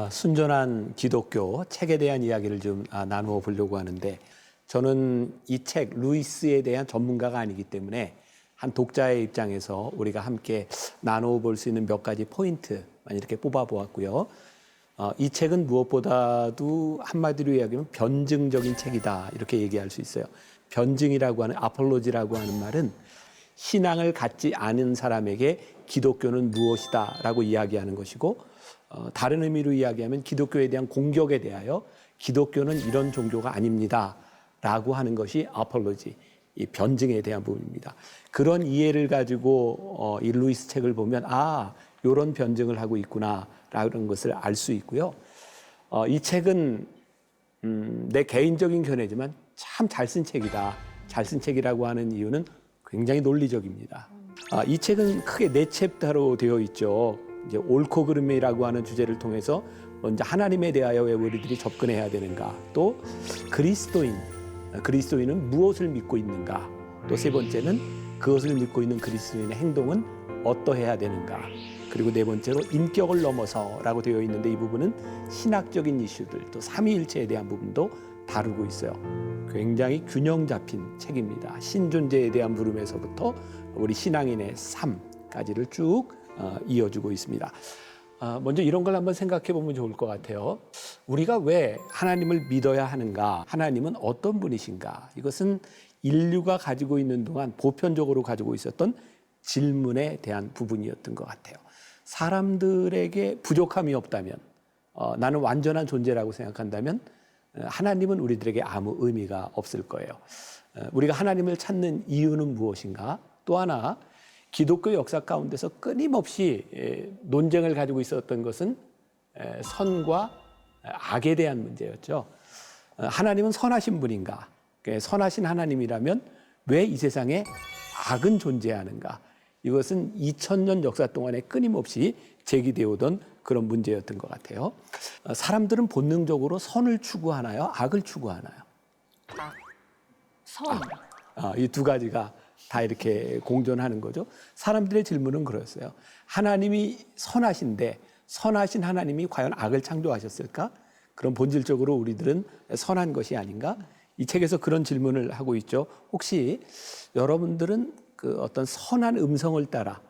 순전한 기독교 책에 대한 이야기를 좀 나누어 보려고 하는데, 저는 이 책 루이스에 대한 전문가가 아니기 때문에 한 독자의 입장에서 우리가 함께 나누어 볼 수 있는 몇 가지 포인트만 이렇게 뽑아 보았고요. 이 책은 무엇보다도 한마디로 이야기하면 변증적인 책이다, 이렇게 얘기할 수 있어요. 변증이라고 하는, 아폴로지라고 하는 말은 신앙을 갖지 않은 사람에게 기독교는 무엇이다 라고 이야기하는 것이고, 다른 의미로 이야기하면 기독교에 대한 공격에 대하여 기독교는 이런 종교가 아닙니다 라고 하는 것이 아폴로지, 이 변증에 대한 부분입니다. 그런 이해를 가지고 이 루이스 책을 보면 이런 변증을 하고 있구나 라는 것을 알 수 있고요. 이 책은 내 개인적인 견해지만 참 잘 쓴 책이다. 잘 쓴 책이라고 하는 이유는 굉장히 논리적입니다. 이 책은 크게 네 챕터로 되어 있죠. 이제 옳고 그름이라고 하는 주제를 통해서 먼저 하나님에 대하여 왜 우리들이 접근해야 되는가, 또 그리스도인은 무엇을 믿고 있는가, 또 세 번째는 그것을 믿고 있는 그리스도인의 행동은 어떠해야 되는가, 그리고 네 번째로 인격을 넘어서라고 되어 있는데, 이 부분은 신학적인 이슈들, 또 삼위일체에 대한 부분도 다루고 있어요. 굉장히 균형 잡힌 책입니다. 신존재에 대한 물음에서부터 우리 신앙인의 삶까지를 쭉 이어주고 있습니다. 먼저 이런 걸 한번 생각해 보면 좋을 것 같아요. 우리가 왜 하나님을 믿어야 하는가? 하나님은 어떤 분이신가? 이것은 인류가 가지고 있는 동안 보편적으로 가지고 있었던 질문에 대한 부분이었던 것 같아요. 사람들에게 부족함이 없다면, 나는 완전한 존재라고 생각한다면 하나님은 우리들에게 아무 의미가 없을 거예요. 우리가 하나님을 찾는 이유는 무엇인가? 또 하나, 기독교 역사 가운데서 끊임없이 논쟁을 가지고 있었던 것은 선과 악에 대한 문제였죠. 하나님은 선하신 분인가? 선하신 하나님이라면 왜 이 세상에 악은 존재하는가? 이것은 2000년 역사 동안에 끊임없이 제기되어 오던 그런 문제였던 것 같아요. 사람들은 본능적으로 선을 추구하나요? 악을 추구하나요? 선. 이 두 가지가 다 이렇게 공존하는 거죠. 사람들의 질문은 그랬어요. 하나님이 선하신데 선하신 하나님이 과연 악을 창조하셨을까? 그럼 본질적으로 우리들은 선한 것이 아닌가? 이 책에서 그런 질문을 하고 있죠. 혹시 여러분들은 그 어떤 선한 음성을 따라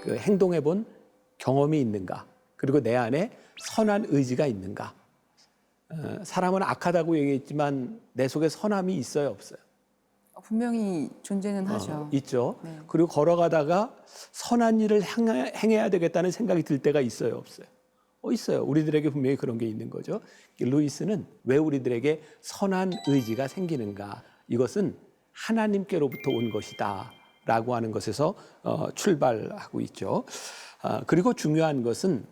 그 행동해 본 경험이 있는가? 그리고 내 안에 선한 의지가 있는가? 사람은 악하다고 얘기했지만 내 속에 선함이 있어요, 없어요? 분명히 존재는 하죠. 있죠. 네. 그리고 걸어가다가 선한 일을 행해야 되겠다는 생각이 들 때가 있어요, 없어요? 있어요. 우리들에게 분명히 그런 게 있는 거죠. 루이스는 왜 우리들에게 선한 의지가 생기는가? 이것은 하나님께로부터 온 것이다 라고 하는 것에서 출발하고 있죠. 그리고 중요한 것은,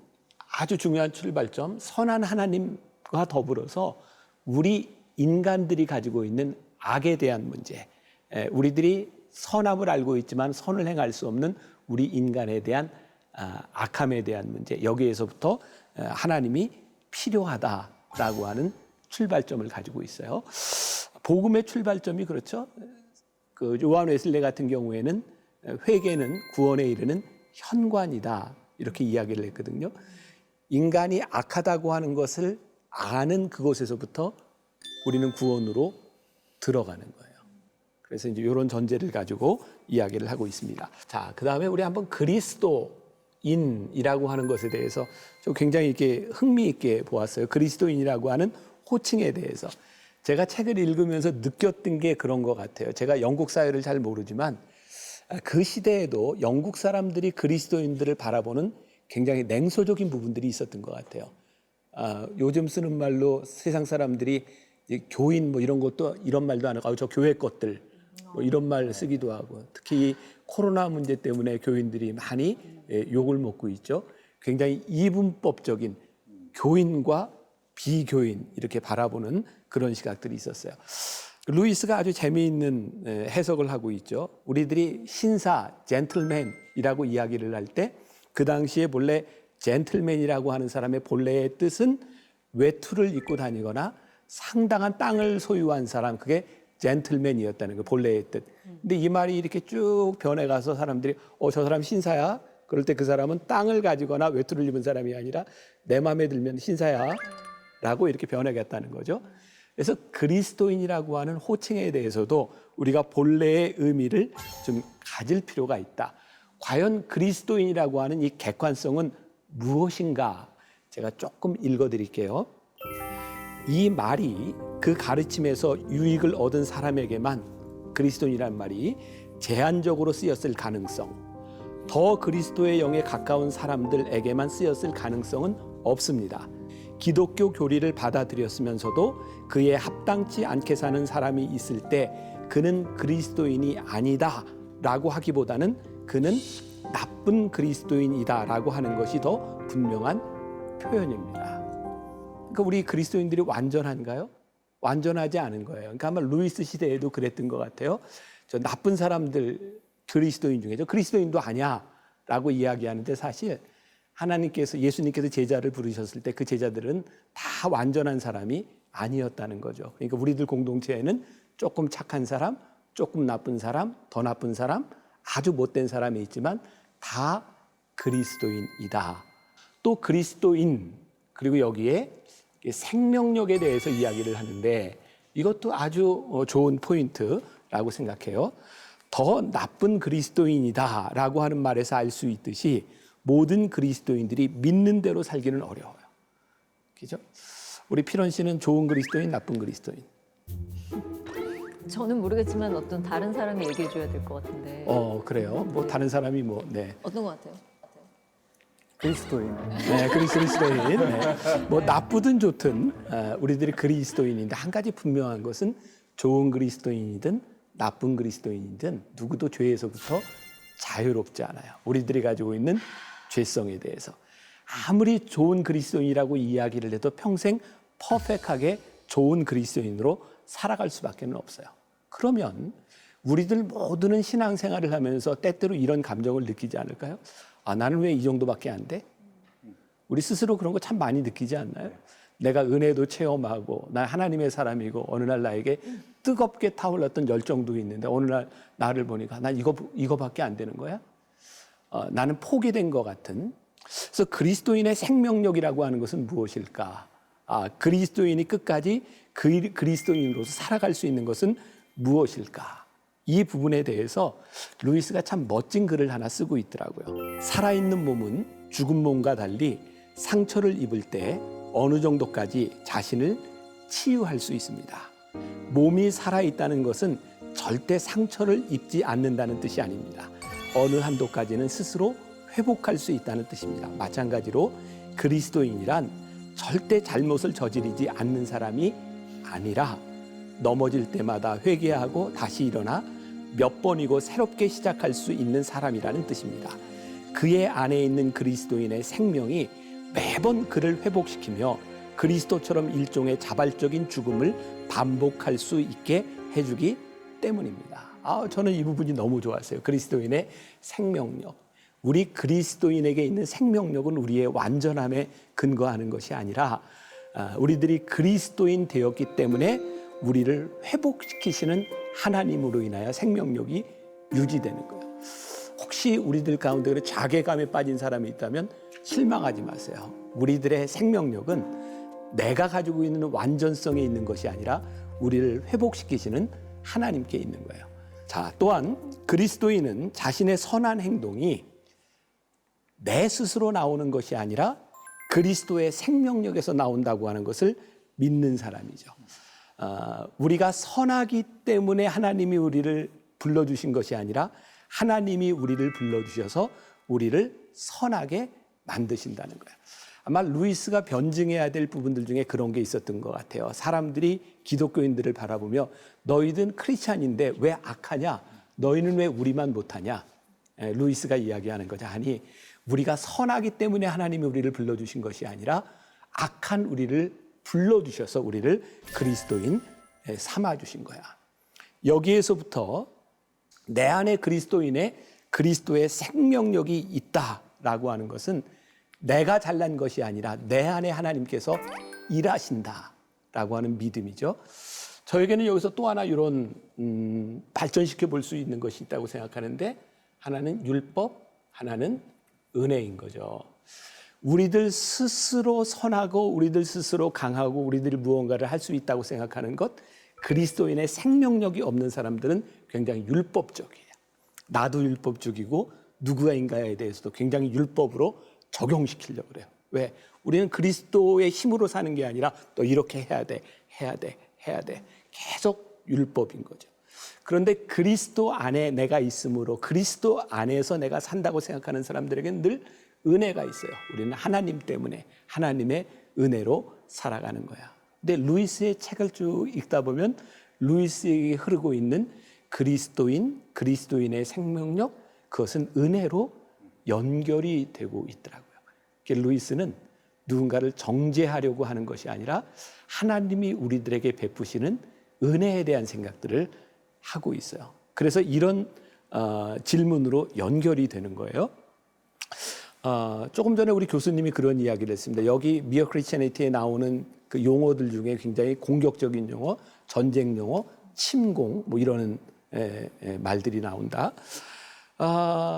아주 중요한 출발점, 선한 하나님과 더불어서 우리 인간들이 가지고 있는 악에 대한 문제, 우리들이 선함을 알고 있지만 선을 행할 수 없는 우리 인간에 대한 악함에 대한 문제, 여기에서부터 하나님이 필요하다라고 하는 출발점을 가지고 있어요. 복음의 출발점이 그렇죠. 그 요한 웨슬레 같은 경우에는 회개는 구원에 이르는 현관이다, 이렇게 이야기를 했거든요. 인간이 악하다고 하는 것을 아는 그곳에서부터 우리는 구원으로 들어가는 거예요. 그래서 이제 이런 전제를 가지고 이야기를 하고 있습니다. 자, 그 다음에 우리 한번 그리스도인이라고 하는 것에 대해서 좀 굉장히 이렇게 흥미있게 보았어요. 그리스도인이라고 하는 호칭에 대해서. 제가 책을 읽으면서 느꼈던 게 그런 것 같아요. 제가 영국 사회를 잘 모르지만 그 시대에도 영국 사람들이 그리스도인들을 바라보는 굉장히 냉소적인 부분들이 있었던 것 같아요. 요즘 쓰는 말로 세상 사람들이 교인 뭐 이런 것도, 이런 말도 안 하고 저 교회 것들 뭐 이런 말 쓰기도 하고, 특히 코로나 문제 때문에 교인들이 많이 욕을 먹고 있죠. 굉장히 이분법적인 교인과 비교인 이렇게 바라보는 그런 시각들이 있었어요. 루이스가 아주 재미있는 해석을 하고 있죠. 우리들이 신사, 젠틀맨이라고 이야기를 할 때 그 당시에 본래 젠틀맨이라고 하는 사람의 본래의 뜻은 외투를 입고 다니거나 상당한 땅을 소유한 사람, 그게 젠틀맨이었다는 거, 본래의 뜻. 근데 이 말이 이렇게 쭉 변해가서 사람들이 저 사람 신사야? 그럴 때 그 사람은 땅을 가지거나 외투를 입은 사람이 아니라 내 마음에 들면 신사야 라고 이렇게 변하겠다는 거죠. 그래서 그리스도인이라고 하는 호칭에 대해서도 우리가 본래의 의미를 좀 가질 필요가 있다. 과연 그리스도인이라고 하는 이 객관성은 무엇인가? 제가 조금 읽어드릴게요. 이 말이 그 가르침에서 유익을 얻은 사람에게만 그리스도인이라는 말이 제한적으로 쓰였을 가능성, 더 그리스도의 영에 가까운 사람들에게만 쓰였을 가능성은 없습니다. 기독교 교리를 받아들였으면서도 그에 합당치 않게 사는 사람이 있을 때 그는 그리스도인이 아니다 라고 하기보다는 그는 나쁜 그리스도인이다 라고 하는 것이 더 분명한 표현입니다. 그러니까 우리 그리스도인들이 완전한가요? 완전하지 않은 거예요. 그러니까 아마 루이스 시대에도 그랬던 것 같아요. 저 나쁜 사람들 그리스도인 중에 저 그리스도인도 아니야 라고 이야기하는데 사실 하나님께서 예수님께서 제자를 부르셨을 때 그 제자들은 다 완전한 사람이 아니었다는 거죠. 그러니까 우리들 공동체에는 조금 착한 사람, 조금 나쁜 사람, 더 나쁜 사람, 아주 못된 사람이 있지만 다 그리스도인이다. 또 그리스도인 그리고 여기에 생명력에 대해서 이야기를 하는데 이것도 아주 좋은 포인트라고 생각해요. 더 나쁜 그리스도인이다라고 하는 말에서 알 수 있듯이 모든 그리스도인들이 믿는 대로 살기는 어려워요. 그죠? 우리 필원 씨는 좋은 그리스도인, 나쁜 그리스도인? 저는 모르겠지만 어떤 다른 사람이 얘기해 줘야 될 것 같은데. 그래요. 뭐 다른 사람이 네. 어떤 것 같아요? 그리스도인. 네, 그리스도인. 네. 뭐 나쁘든 좋든 우리들이 그리스도인인데 한 가지 분명한 것은 좋은 그리스도인이든 나쁜 그리스도인이든 누구도 죄에서부터 자유롭지 않아요. 우리들이 가지고 있는 죄성에 대해서. 아무리 좋은 그리스도인이라고 이야기를 해도 평생 퍼펙트하게 좋은 그리스도인으로 살아갈 수밖에 없어요. 그러면 우리들 모두는 신앙생활을 하면서 때때로 이런 감정을 느끼지 않을까요? 아, 나는 왜 이 정도밖에 안 돼? 우리 스스로 그런 거 참 많이 느끼지 않나요? 내가 은혜도 체험하고 나 하나님의 사람이고 어느 날 나에게 뜨겁게 타올랐던 열정도 있는데 어느 날 나를 보니까 난 이거밖에 안 되는 거야? 나는 포기된 것 같은. 그래서 그리스도인의 생명력이라고 하는 것은 무엇일까? 그리스도인이 끝까지 그리스도인으로서 살아갈 수 있는 것은 무엇일까? 이 부분에 대해서 루이스가 참 멋진 글을 하나 쓰고 있더라고요. 살아있는 몸은 죽은 몸과 달리 상처를 입을 때 어느 정도까지 자신을 치유할 수 있습니다. 몸이 살아있다는 것은 절대 상처를 입지 않는다는 뜻이 아닙니다. 어느 한도까지는 스스로 회복할 수 있다는 뜻입니다. 마찬가지로 그리스도인이란 절대 잘못을 저지르지 않는 사람이 아니라 넘어질 때마다 회개하고 다시 일어나 몇 번이고 새롭게 시작할 수 있는 사람이라는 뜻입니다. 그의 안에 있는 그리스도인의 생명이 매번 그를 회복시키며 그리스도처럼 일종의 자발적인 죽음을 반복할 수 있게 해주기 때문입니다. 저는 이 부분이 너무 좋았어요. 그리스도인의 생명력. 우리 그리스도인에게 있는 생명력은 우리의 완전함에 근거하는 것이 아니라 우리들이 그리스도인 되었기 때문에 우리를 회복시키시는 하나님으로 인하여 생명력이 유지되는 거예요. 혹시 우리들 가운데 자괴감에 빠진 사람이 있다면 실망하지 마세요. 우리들의 생명력은 내가 가지고 있는 완전성에 있는 것이 아니라 우리를 회복시키시는 하나님께 있는 거예요. 자, 또한 그리스도인은 자신의 선한 행동이 내 스스로 나오는 것이 아니라 그리스도의 생명력에서 나온다고 하는 것을 믿는 사람이죠. 우리가 선하기 때문에 하나님이 우리를 불러주신 것이 아니라 하나님이 우리를 불러주셔서 우리를 선하게 만드신다는 거예요. 아마 루이스가 변증해야 될 부분들 중에 그런 게 있었던 것 같아요. 사람들이 기독교인들을 바라보며 너희들은 크리스찬인데 왜 악하냐? 너희는 왜 우리만 못하냐? 루이스가 이야기하는 거죠. 아니, 우리가 선하기 때문에 하나님이 우리를 불러주신 것이 아니라 악한 우리를 불러주셔서 우리를 그리스도인 삼아주신 거야. 여기에서부터 내 안에 그리스도의 생명력이 있다라고 하는 것은 내가 잘난 것이 아니라 내 안에 하나님께서 일하신다라고 하는 믿음이죠. 저에게는 여기서 또 하나 이런 발전시켜 볼 수 있는 것이 있다고 생각하는데 하나는 율법, 하나는 은혜인 거죠. 우리들 스스로 선하고 우리들 스스로 강하고 우리들이 무언가를 할 수 있다고 생각하는 것, 그리스도인의 생명력이 없는 사람들은 굉장히 율법적이에요. 나도 율법적이고 누구인가에 대해서도 굉장히 율법으로 적용시키려고 그래요. 왜? 우리는 그리스도의 힘으로 사는 게 아니라 또 이렇게 해야 돼, 해야 돼, 해야 돼. 계속 율법인 거죠. 그런데 그리스도 안에 내가 있으므로 그리스도 안에서 내가 산다고 생각하는 사람들에게는 늘 은혜가 있어요. 우리는 하나님 때문에 하나님의 은혜로 살아가는 거야. 근데 루이스의 책을 쭉 읽다 보면 루이스에게 흐르고 있는 그리스도인의 생명력, 그것은 은혜로 연결이 되고 있더라고요. 루이스는 누군가를 정죄하려고 하는 것이 아니라 하나님이 우리들에게 베푸시는 은혜에 대한 생각들을 하고 있어요. 그래서 이런 질문으로 연결이 되는 거예요. 조금 전에 우리 교수님이 그런 이야기를 했습니다. 여기 미어 크리스천리티에 나오는 그 용어들 중에 굉장히 공격적인 용어, 전쟁 용어, 침공 뭐 이런 말들이 나온다.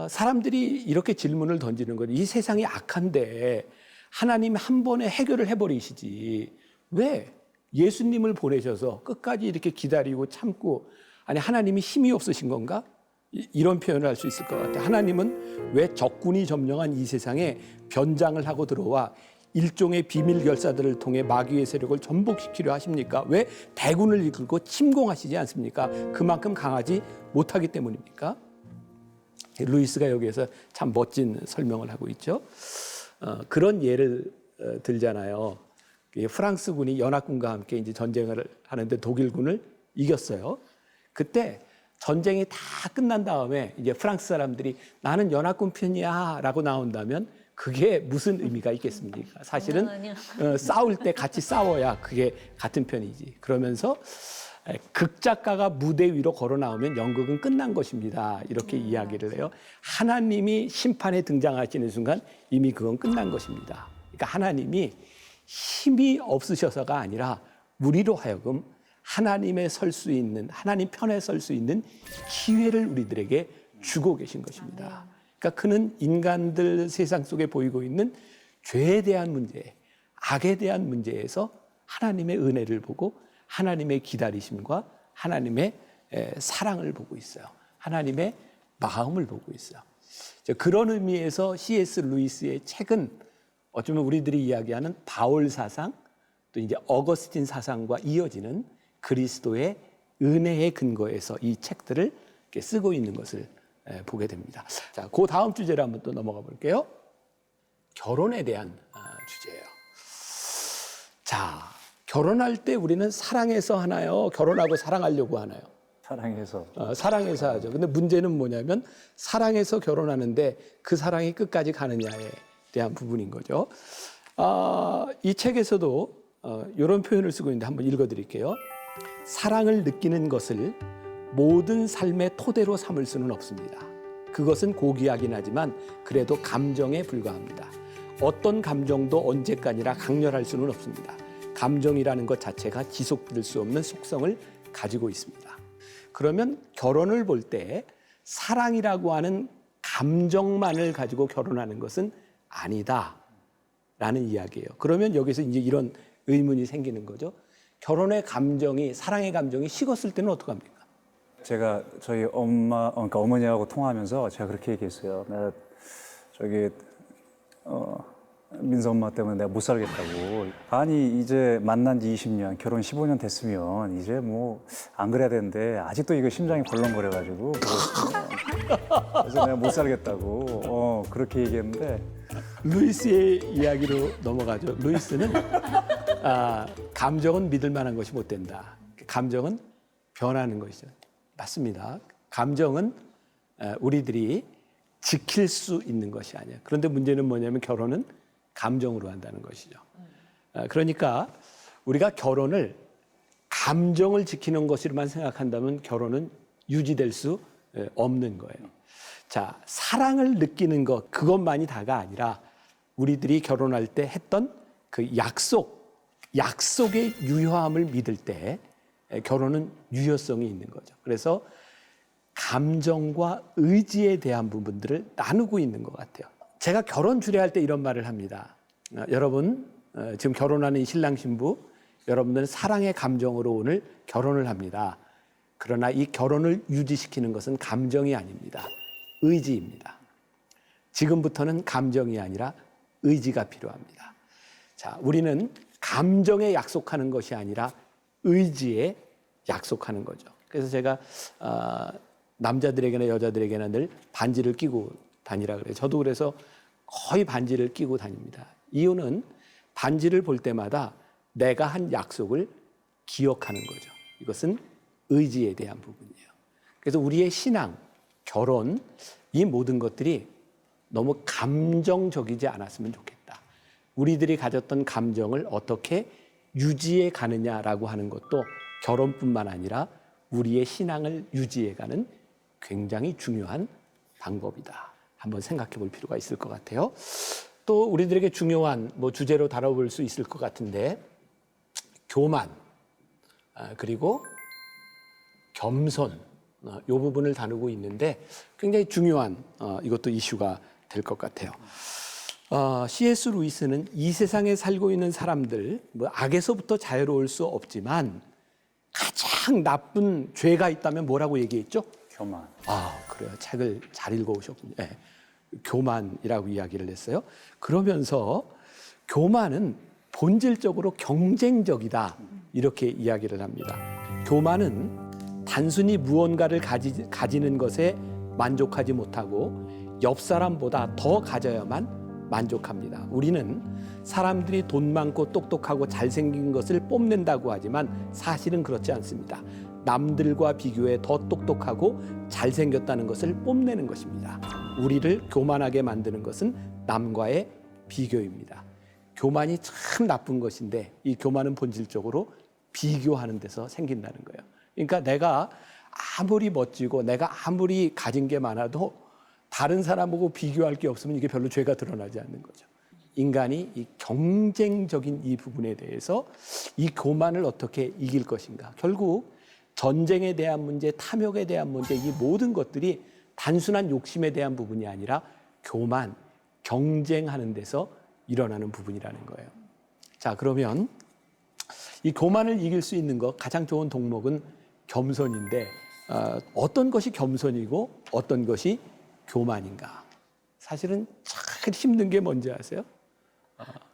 사람들이 이렇게 질문을 던지는 거죠. 이 세상이 악한데 하나님 한 번에 해결을 해버리시지 왜 예수님을 보내셔서 끝까지 이렇게 기다리고 참고, 아니 하나님이 힘이 없으신 건가? 이런 표현을 할 수 있을 것 같아요. 하나님은 왜 적군이 점령한 이 세상에 변장을 하고 들어와 일종의 비밀 결사들을 통해 마귀의 세력을 전복시키려 하십니까? 왜 대군을 이끌고 침공하시지 않습니까? 그만큼 강하지 못하기 때문입니까? 루이스가 여기에서 참 멋진 설명을 하고 있죠. 그런 예를 들잖아요. 프랑스군이 연합군과 함께 이제 전쟁을 하는데 독일군을 이겼어요. 그때 전쟁이 다 끝난 다음에 이제 프랑스 사람들이 나는 연합군 편이야라고 나온다면 그게 무슨 의미가 있겠습니까? 사실은 싸울 때 같이 싸워야 그게 같은 편이지. 그러면서 극작가가 무대 위로 걸어 나오면 연극은 끝난 것입니다. 이렇게 이야기를 해요. 하나님이 심판에 등장하시는 순간 이미 그건 끝난 것입니다. 그러니까 하나님이 힘이 없으셔서가 아니라 우리로 하여금 하나님의 설 수 있는, 하나님 편에 설 수 있는 기회를 우리들에게 주고 계신 것입니다. 그러니까 그는 인간들 세상 속에 보이고 있는 죄에 대한 문제, 악에 대한 문제에서 하나님의 은혜를 보고 하나님의 기다리심과 하나님의 사랑을 보고 있어요. 하나님의 마음을 보고 있어요. 그런 의미에서 C.S. 루이스의 책은 어쩌면 우리들이 이야기하는 바울 사상, 또 이제 어거스틴 사상과 이어지는 그리스도의 은혜의 근거에서 이 책들을 이렇게 쓰고 있는 것을 보게 됩니다. 자, 그 다음 주제로 한번 또 넘어가 볼게요. 결혼에 대한 주제예요. 자, 결혼할 때 우리는 사랑해서 하나요? 결혼하고 사랑하려고 하나요? 사랑해서. 사랑해서 하죠. 근데 문제는 뭐냐면 사랑해서 결혼하는데 그 사랑이 끝까지 가느냐에 대한 부분인 거죠. 이 책에서도 이런 표현을 쓰고 있는데 한번 읽어드릴게요. 사랑을 느끼는 것을 모든 삶의 토대로 삼을 수는 없습니다. 그것은 고귀하긴 하지만 그래도 감정에 불과합니다. 어떤 감정도 언제까지나 강렬할 수는 없습니다. 감정이라는 것 자체가 지속될 수 없는 속성을 가지고 있습니다. 그러면 결혼을 볼 때 사랑이라고 하는 감정만을 가지고 결혼하는 것은 아니다라는 이야기예요. 그러면 여기서 이제 이런 의문이 생기는 거죠. 결혼의 감정이, 사랑의 감정이 식었을 때는 어떡합니까? 제가 저희 엄마, 그러니까 어머니하고 통화하면서 제가 그렇게 얘기했어요. 내가 민서 엄마 때문에 내가 못 살겠다고. 아니 이제 만난 지 20년, 결혼 15년 됐으면 이제 뭐 안 그래야 되는데 아직도 이거 심장이 벌렁거려가지고 그래서 내가 못 살겠다고 그렇게 얘기했는데 루이스의 이야기로 넘어가죠. 루이스는 감정은 믿을 만한 것이 못 된다. 감정은 변하는 것이죠. 맞습니다. 감정은 우리들이 지킬 수 있는 것이 아니에요. 그런데 문제는 뭐냐면 결혼은 감정으로 한다는 것이죠. 그러니까 우리가 결혼을 감정을 지키는 것으로만 생각한다면 결혼은 유지될 수 없는 거예요. 자, 사랑을 느끼는 것, 그것만이 다가 아니라 우리들이 결혼할 때 했던 그 약속의 유효함을 믿을 때 결혼은 유효성이 있는 거죠. 그래서 감정과 의지에 대한 부분들을 나누고 있는 것 같아요. 제가 결혼 주례할 때 이런 말을 합니다. 여러분, 지금 결혼하는 신랑 신부, 여러분들은 사랑의 감정으로 오늘 결혼을 합니다. 그러나 이 결혼을 유지시키는 것은 감정이 아닙니다. 의지입니다. 지금부터는 감정이 아니라 의지가 필요합니다. 자, 우리는 감정에 약속하는 것이 아니라 의지에 약속하는 거죠. 그래서 제가 남자들에게나 여자들에게나 늘 반지를 끼고 다니라 그래요. 저도 그래서 거의 반지를 끼고 다닙니다. 이유는 반지를 볼 때마다 내가 한 약속을 기억하는 거죠. 이것은 의지에 대한 부분이에요. 그래서 우리의 신앙, 결혼, 이 모든 것들이 너무 감정적이지 않았으면 좋겠다. 우리들이 가졌던 감정을 어떻게 유지해 가느냐라고 하는 것도 결혼뿐만 아니라 우리의 신앙을 유지해가는 굉장히 중요한 방법이다. 한번 생각해 볼 필요가 있을 것 같아요. 또 우리들에게 중요한 주제로 다뤄볼 수 있을 것 같은데 교만, 그리고 겸손, 이 부분을 다루고 있는데 굉장히 중요한 이것도 이슈가 될 것 같아요. C.S. 루이스는 이 세상에 살고 있는 사람들, 악에서부터 자유로울 수 없지만 가장 나쁜 죄가 있다면 뭐라고 얘기했죠? 교만. 그래요. 책을 잘 읽어오셨군요. 네. 교만이라고 이야기를 했어요. 그러면서 교만은 본질적으로 경쟁적이다. 이렇게 이야기를 합니다. 교만은 단순히 무언가를 가지는 것에 만족하지 못하고 옆 사람보다 더 가져야만 만족합니다. 우리는 사람들이 돈 많고 똑똑하고 잘생긴 것을 뽐낸다고 하지만 사실은 그렇지 않습니다. 남들과 비교해 더 똑똑하고 잘생겼다는 것을 뽐내는 것입니다. 우리를 교만하게 만드는 것은 남과의 비교입니다. 교만이 참 나쁜 것인데 이 교만은 본질적으로 비교하는 데서 생긴다는 거예요. 그러니까 내가 아무리 멋지고 내가 아무리 가진 게 많아도 다른 사람하고 비교할 게 없으면 이게 별로 죄가 드러나지 않는 거죠. 인간이 이 경쟁적인 이 부분에 대해서 이 교만을 어떻게 이길 것인가. 결국 전쟁에 대한 문제, 탐욕에 대한 문제, 이 모든 것들이 단순한 욕심에 대한 부분이 아니라 교만, 경쟁하는 데서 일어나는 부분이라는 거예요. 자, 그러면 이 교만을 이길 수 있는 것 가장 좋은 동목은 겸손인데 어떤 것이 겸손이고 어떤 것이 교만인가? 사실은 참 힘든 게 뭔지 아세요?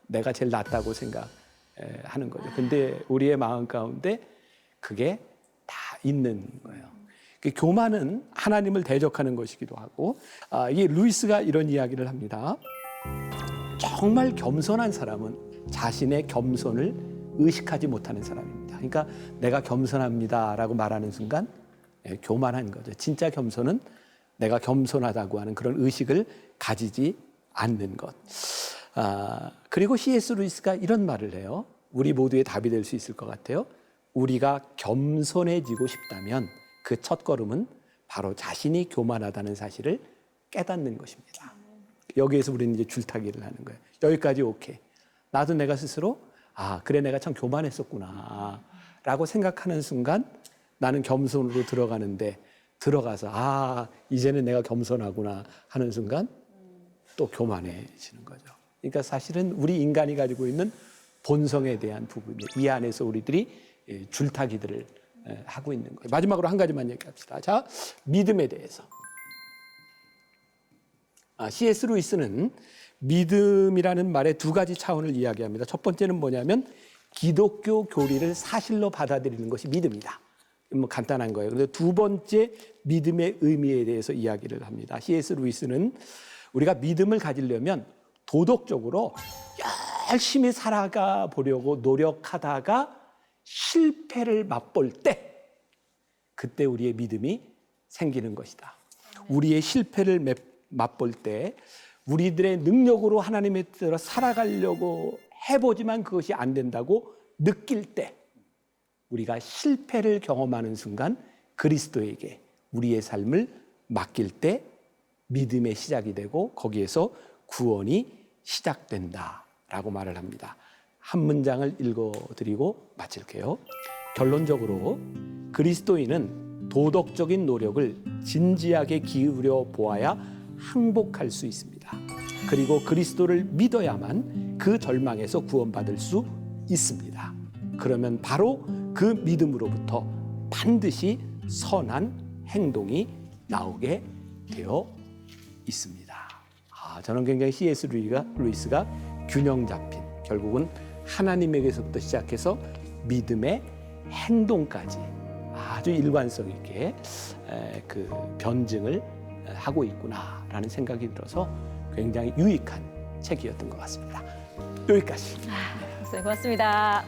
내가 제일 낫다고 생각하는 거죠. 근데 우리의 마음 가운데 그게 다 있는 거예요. 교만은 하나님을 대적하는 것이기도 하고, 이 루이스가 이런 이야기를 합니다. 정말 겸손한 사람은 자신의 겸손을 의식하지 못하는 사람입니다. 그러니까 내가 겸손합니다라고 말하는 순간 교만한 거죠. 진짜 겸손은 내가 겸손하다고 하는 그런 의식을 가지지 않는 것. 그리고 C.S. 루이스가 이런 말을 해요. 우리 모두의 답이 될 수 있을 것 같아요. 우리가 겸손해지고 싶다면 그 첫걸음은 바로 자신이 교만하다는 사실을 깨닫는 것입니다. 여기에서 우리는 이제 줄타기를 하는 거예요. 여기까지 오케이. 나도 내가 스스로 그래 내가 참 교만했었구나 라고 생각하는 순간 나는 겸손으로 들어가는데 들어가서 이제는 내가 겸손하구나 하는 순간 또 교만해지는 거죠. 그러니까 사실은 우리 인간이 가지고 있는 본성에 대한 부분, 이 안에서 우리들이 줄타기들을 하고 있는 거예요. 마지막으로 한 가지만 얘기합시다. 자, 믿음에 대해서. C.S. 루이스는 믿음이라는 말의 두 가지 차원을 이야기합니다. 첫 번째는 뭐냐면 기독교 교리를 사실로 받아들이는 것이 믿음이다. 간단한 거예요. 그런데 두 번째 믿음의 의미에 대해서 이야기를 합니다. C.S. 루이스는 우리가 믿음을 가지려면 도덕적으로 열심히 살아가 보려고 노력하다가 실패를 맛볼 때 그때 우리의 믿음이 생기는 것이다. 우리의 실패를 맛볼 때 우리들의 능력으로 하나님의 뜻대로 살아가려고 해보지만 그것이 안 된다고 느낄 때 우리가 실패를 경험하는 순간 그리스도에게 우리의 삶을 맡길 때 믿음의 시작이 되고 거기에서 구원이 시작된다라고 말을 합니다. 한 문장을 읽어드리고 마칠게요. 결론적으로 그리스도인은 도덕적인 노력을 진지하게 기울여 보아야 항복할 수 있습니다. 그리고 그리스도를 믿어야만 그 절망에서 구원받을 수 있습니다. 그러면 바로 그 믿음으로부터 반드시 선한 행동이 나오게 되어 있습니다. 저는 굉장히 C.S. 루이스가 균형 잡힌, 결국은 하나님에게서부터 시작해서 믿음의 행동까지 아주 일관성 있게 그 변증을 하고 있구나라는 생각이 들어서 굉장히 유익한 책이었던 것 같습니다. 여기까지. 고맙습니다.